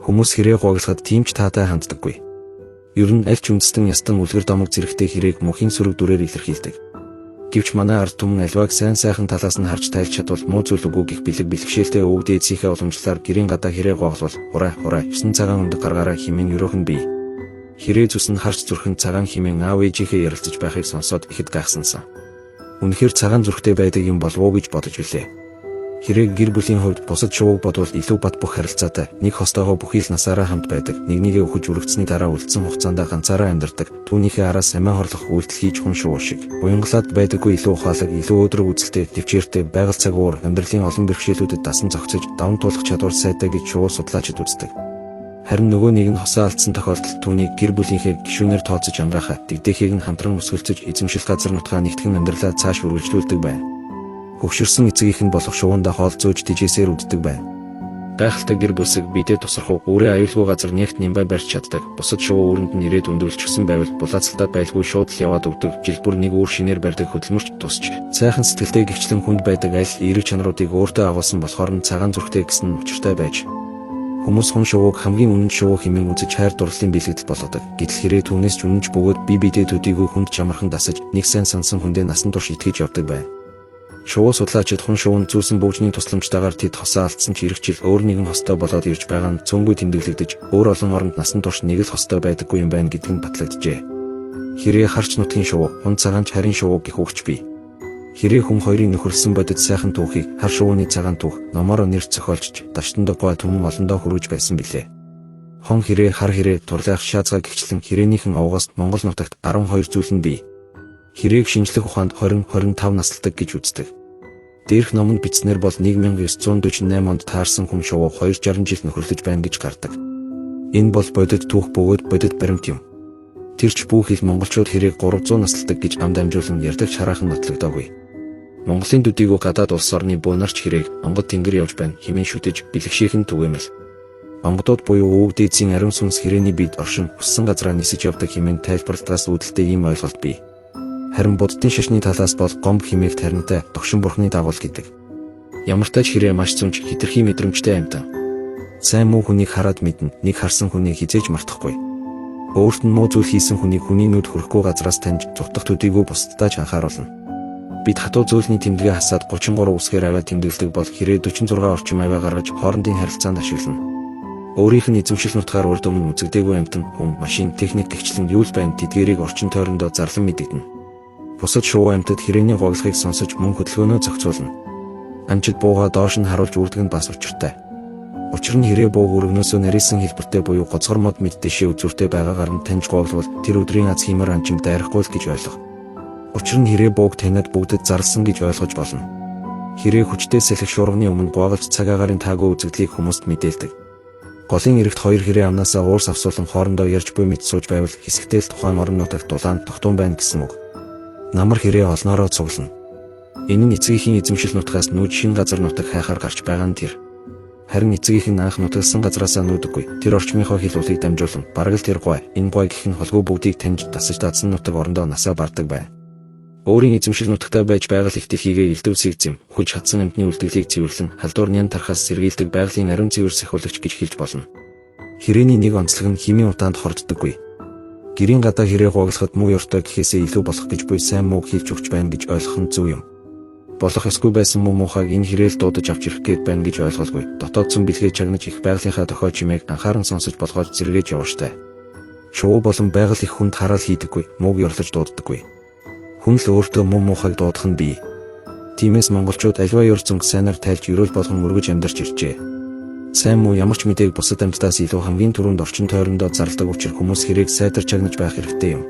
Хүмүүс хэрэг гуйглахад тийм ч таатай ханддаггүй. Ер нь аль ч үндэстэн ястан үлгэр домог зэрэгтэй хэрэг мөхийн сөрөг дүрээр илэрхийлдэг. Гэвч манай ард түмэн альвааг сайхан талаас нь харж тайлж чадвал муу зүйл үгүй гэх бэлэгшээлтэй өвөг дээдсийнхээ уламжлалаар гэрийн гадаа хэрэг гуйглавал ураа 9 цагаан өндөг гаргаараа химэн өрөөхн бий. Хэрэг зүс нь харж зүрхэн цагаан химэн аав ээжийнхээ ярилцаж байхыг сонсоод ихэд гайхсансан. Үнэхээр цагаан зүрхтэй байдаг юм болов уу гэж бодож билээ. Хэрэг гэр бүлийн хувьд бусад шувууг бодвол илүү бат бөх харилцаатай, нэг хостойгоо бүхий л насаараа хамт байдаг, нэгнийгээ өхөж үргэцсний дараа үлдсэн хугацаанд ганцаараа амьдардаг, түүнийхээ араас амиа хорлох үйлдэл хийж хүн шувуу шиг. Буянгалаад байдаггүй илүү ухаалаг, илүү өөдрөг үзэлтэй, төвчээртэй, байгаль цаг уур, амьдралын олон бэрхшээлүүдэд дасан зохицож, даван туулах чадвар сайтай гэж шувуу судлаачид үздэг. Харин нөгөө нэг нь хосоо алдсан тохиолдолд түүнийг гэр бүлийнхээ гишүүнээр тооцож ангаахаа, дэгдэхийг нь хамтран өсгөлцөж, эзэмшил газар нутгаа нэгтгэн амьдралаа цааш үргэлжлүүлдэг байна. Хөвшөрсөн эцгийнх нь болох шувундаа хоол зөөж тижээсээр үддэг байна. Гайхалтай гэр бүлсэг бидэд тусрах өөрөө аюулгүй газар нэгт нэмбай барьж чаддаг. Бусад шувуу үүрэнд нь ирээд өндөрлчихсэн байвал булаацалтаад байлгүй шууд л яваад өгдөг. Жил бүр нэг өөр шинээр барьдаг хөдөлмөрч тусч. Сайхан сэтгэлтэй гихчлэн хүнд байдаг аль эерэг чанаруудыг өөртөө агуулсан болохоор нь цагаан зүрхтэй гэсэн учиртай байж. Хүмүүс хүн шувууг хамгийн үнэнд шувуу хэмээн үзэж хайр дурлалын бэлэгдэл болгодог. Гэтэл хэрэг түүнээс ч үнэнч бөгөөд бидэд төдийгүй хүнд чамархан дасаж нэг сайн сансан хүндээ насан турш итгэж явдаг байна. Шувуу судлаачид хүн шувуунд зүүсэн бөгжний тусламжтайгаар тэд хосоо алдсан ч ирэх жил өөр нэгэн хостой болоод ирж байгаа нь цөөнгүй тэмдэглэгдэж өөр олон оронд насан турш нэг л хостой байдаггүй юм байна гэдг нь батлагджээ. Хэрэг харч нутгийн шувуу, хүн цагаанч харин шувуу гэх үгч бий. Хэрэг хүн хоёрын нөхөрлсөн бодит сайхан түүхийг хар шувууны цагаан түүх номоор нэрч зохиолчж даштандаа гой түмэн олондоо хүргэж байсан билээ. Хон хэрэг хар хэрэг турлах шаазгаа гихчлэн хэрээнийхэн овгоос Монгол нутагт 12 зүйл нь бий. Хэрэг шинжлэх ухаанд 20-25 наслдаг гэж үздэг. Дээрх номонд бичснээр бол 1948 онд таарсан хүн шувуу 260 жил нөхөрлөж байна гэж гардаг. Энэ бол бодит түүх бөгөөд бодит баримт юм. Тэрч бүх хэл монголчууд хэрэг 300 наслдаг гэж амд амжуулан ярьдаг хараахан нотлогдоогүй. Монголын төдийгүй гадаад улс орны буунарч хэрэг Монгол тэнгэр явж байна хэмээн шүтэж бэлэгшээхэн түгээмэл. Монгодууд буюу өвөг дээдсийн ариун сүнс хэрээний бид оршин хүссэн газраа нисэж явдаг хэмээн тайлбарлалтаас үүдэлтэй ийм ойлголт бий. Харин буддын шашны талаас бол гомб хэмээх таринтай догшин бурхны дагуул гэдэг. Ямар тач хэрэг маш зүнж хитрхи мэдрэмжтэй амьтан. Сайн муу хүнийг хараад мэднэ, нэг харсан хүнийг хизээж мартахгүй. Өөрт нь муу зүйл хийсэн хүнийг хүний нүд хүрэхгүй газраас таньж зүтгэх төдийгүй бусдад ч анхааруулна. Бид хатуу зүйлний тэмдэглээ хасаад 33 үсгээр аваа тэмдэглэдэг бол хэрэг 46 орчим аваа гаргаж хоорондын харилцаанд ашиглана. Өөрийнх нь эзэмшил нутгаар урд өмнө үзэгдээгүй амьтан, хүн, машин, техник гэгчлэн юу л байна тэдгээрийг орчин тойрондоо зарлан мэдэгдэнэ. Бусад шувуу амьтад хэрээний гуйглахыг сонсож мөн хөдөлгөөнөө зохицуулна. Амжид буугаа доош нь харуулж үрдэг нь бас учиртай. Учир нь хэрэг бууг өргөнөөсөө нарийнсан хэлбэртэй буюу гоцгор мод мэд дэшээ үзүүртэй байгаагаар нь таньж гуйглавал тэр өдрийн аз хиймэр анчимд дайрахгүй л гэж ойлго. Учир нь хэрэг бууг таньд бүгдэд зарлсан гэж ойлгож болно. Хэрэг хүчтэй салхи шуурганы өмнө гуйгалж цаг агаарын таагүй үзэгдлийг хүмүүст мэдээлдэг. Голын эрэгт хоёр хэрэг амнаасаа уурс авсуулан хоорондоо ярьж буй мэд сууж байвал хэсэгтэй л тухайн орон нутагт дулаан тогтун байна гэсэн үг. Намар хэрэг олноороо цуглана. Энэ нь эцгийнхийн эзэмшил нутгаас нүүж шин газар нутаг хайхаар гарч байгаа нь тэр. Харин эцгийнх нь анх нутагсан газраасаа нүүдэггүй. Тэр орчмынхоо хэлүүлгийг дамжуулан бараг л тэр гой. Энэ гой гэх нь холгүй бүгдийг таньж тасаж даадсан нутаг орондоо насаа бардаг байна. Өөрийн эзэмшил нутагтай байж байгаль ихтэйхийгээ элдв сэгзэм, хүч хатсан амьтны үлдгэлийг цэвэрлэн, халдвар нян тархаас сэргийлдэг байгалийн ариун цэвэр сахиулагч гэж хэлж болно. Хэрээний нэг онцлог нь химийн утаанд хорддоггүй. Гэрийн гадаа хэрэг гуйглахад муу ёртой гэхээсээ илүү болох гэж буй сайн мууг хийлж өгч байна гэж ойлгох нь зөв юм. Болох ёсгүй байсан муу муухайг энэ хэрээл дуудаж авч ирэх гээд байна гэж ойлголгүй. Дотоодсон бэлгээ чагнаж их байгалийнхаа дохой чимээг анхааран сонсож болгоод зэрэгэж явууштай. Шувуу болон байгаль их хүнд хараал хийдэггүй, мууг ёрлож дууддаггүй. Хүн л өөртөө муу муухайг дуудах нь бий. Тиймээс монголчууд аливаа ёр зөнг сайнаар тайлж өрөөл болгон мөргөж амьдарч иржээ. Сайн муу ямар ч мэдээг бусад амьтдаас илүү хамгийн түрүүнд орчин тойрондоо зарладаг учраас хүмүүс хэрэг сайдар чагнаж байх хэрэгтэй юм.